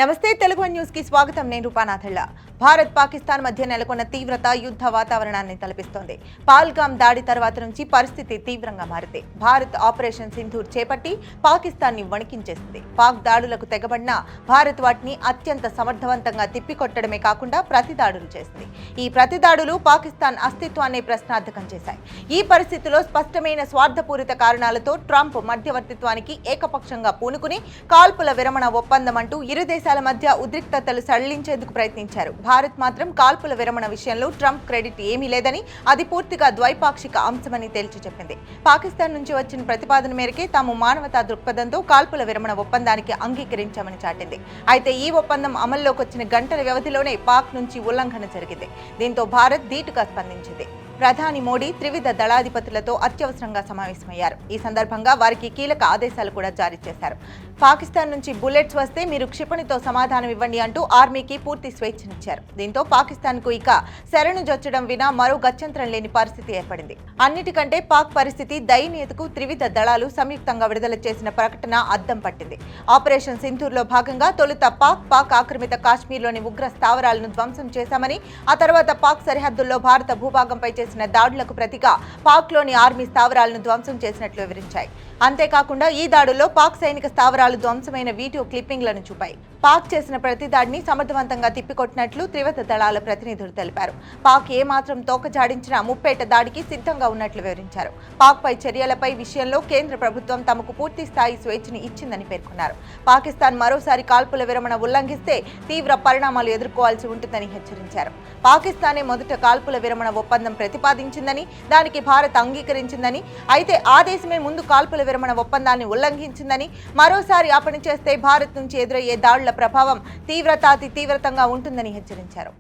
నమస్తే తెలుగు న్యూస్ కి స్వాగతం. నేను రూపానాథళ్ళ. భారత్ పాకిస్తాన్ మధ్య నెలకొన్న తీవ్రత యుద్ధ వాతావరణాన్ని తలపిస్తోంది. పాల్గామ్ దాడి తర్వాత నుంచి పరిస్థితి తీవ్రంగా మారింది. భారత్ ఆపరేషన్ సింధూర్ చేపట్టి పాకిస్తాన్ ని వణికించేసింది. పాక్ దాడులకు తెగబడిన భారత్ వాటిని అత్యంత సమర్థవంతంగా తిప్పికొట్టడమే కాకుండా ప్రతిదాడులు చేసింది. ఈ ప్రతిదాడులు పాకిస్తాన్ అస్తిత్వాన్ని ప్రశ్నార్థకం చేశాయి. ఈ పరిస్థితిలో స్పష్టమైన స్వార్థపూరిత కారణాలతో ట్రంప్ మధ్యవర్తిత్వానికి ఏకపక్షంగా పూనుకుని కాల్పుల విరమణ ఒప్పందం అంటూ ఇరు దేశాల మధ్య ఉద్రిక్తతలు సడలించేందుకు ప్రయత్నించారు. భారత్ మాత్రం కాల్పుల విరమణ విషయంలో ట్రంప్ క్రెడిట్ ఏమీ లేదని, అది పూర్తిగా ద్వైపాక్షిక అంశమని తేల్చి చెప్పింది. పాకిస్తాన్ నుంచి వచ్చిన ప్రతిపాదన మేరకే తాము మానవతా దృక్పథంతో కాల్పుల విరమణ ఒప్పందానికి అంగీకరించామని చాటింది. అయితే ఈ ఒప్పందం అమల్లోకి వచ్చిన గంటల వ్యవధిలోనే పాక్ నుంచి ఉల్లంఘన జరిగింది. దీంతో భారత్ ధీటుగా స్పందించింది. ప్రధాని మోడీ త్రివిధ దళాధిపతులతో అత్యవసరంగా సమావేశమయ్యారు. ఈ సందర్భంగా వారికి కీలక ఆదేశాలు కూడా జారీ చేశారు. పాకిస్తాన్ నుంచి బుల్లెట్స్ వస్తే మీరు క్షిపణితో సమాధానం ఇవ్వండి అంటూ ఆర్మీకి పూర్తి స్వేచ్ఛనిచ్చారు. దీంతో పాకిస్తాన్కు ఇక శరణు జొచ్చడం వినా మరో గత్యంతరం లేని పరిస్థితి ఏర్పడింది. అన్నిటికంటే పాక్ పరిస్థితి దయనీయతకు త్రివిధ దళాలు సంయుక్తంగా విడుదల చేసిన ప్రకటన అద్దం పట్టింది. ఆపరేషన్ సింధూర్లో భాగంగా తొలుత పాక్ ఆక్రమిత కాశ్మీర్లోని ఉగ్ర స్థావరాలను ధ్వంసం చేశామని, ఆ తర్వాత పాక్ సరిహద్దుల్లో భారత భూభాగంపై చేసిన దాడులకు ప్రతిగా పాక్లోని ఆర్మీ స్థావరాలను ధ్వంసం చేసినట్లు వివరించాయి. అంతేకాకుండా ఈ దాడుల్లో పాక్ సైనిక స్థావరాలు ధ్వంసమైన వీడియో క్లిప్పింగ్లను చూపాయి. పాక్ చేసిన ప్రతి దాడిని సమర్థవంతంగా తిప్పికొట్టినట్లు త్రివిధ దళాల ప్రతినిధులు తెలిపారు. పాక్ ఏమాత్రం తోక జాడించినా ముప్పేట దాడికి సిద్ధంగా ఉన్నట్లు వివరించారు. పాక్ పై చర్యలపై విషయంలో కేంద్ర ప్రభుత్వం తమకు పూర్తి స్థాయి స్వేచ్ఛని ఇచ్చిందని పేర్కొన్నారు. పాకిస్తాన్ మరోసారి కాల్పుల విరమణ ఉల్లంఘిస్తే తీవ్ర పరిణామాలు ఎదుర్కోవాల్సి ఉంటుందని హెచ్చరించారు. పాకిస్తానే మొదట కాల్పుల విరమణ ఒప్పందం ప్రతిపాదించిందని, దానికి భారత్ అంగీకరించిందని, అయితే ఆ దేశమే ముందు కాల్పుల విరమణ ఒప్పందాన్ని ఉల్లంఘించిందని, మరోసారి ఆ పని చేస్తే భారత్ నుంచి ఎదురయ్యే దాడుల ప్రభావం తీవ్రతాతి తీవ్రతంగా ఉంటుందని హెచ్చరించారు.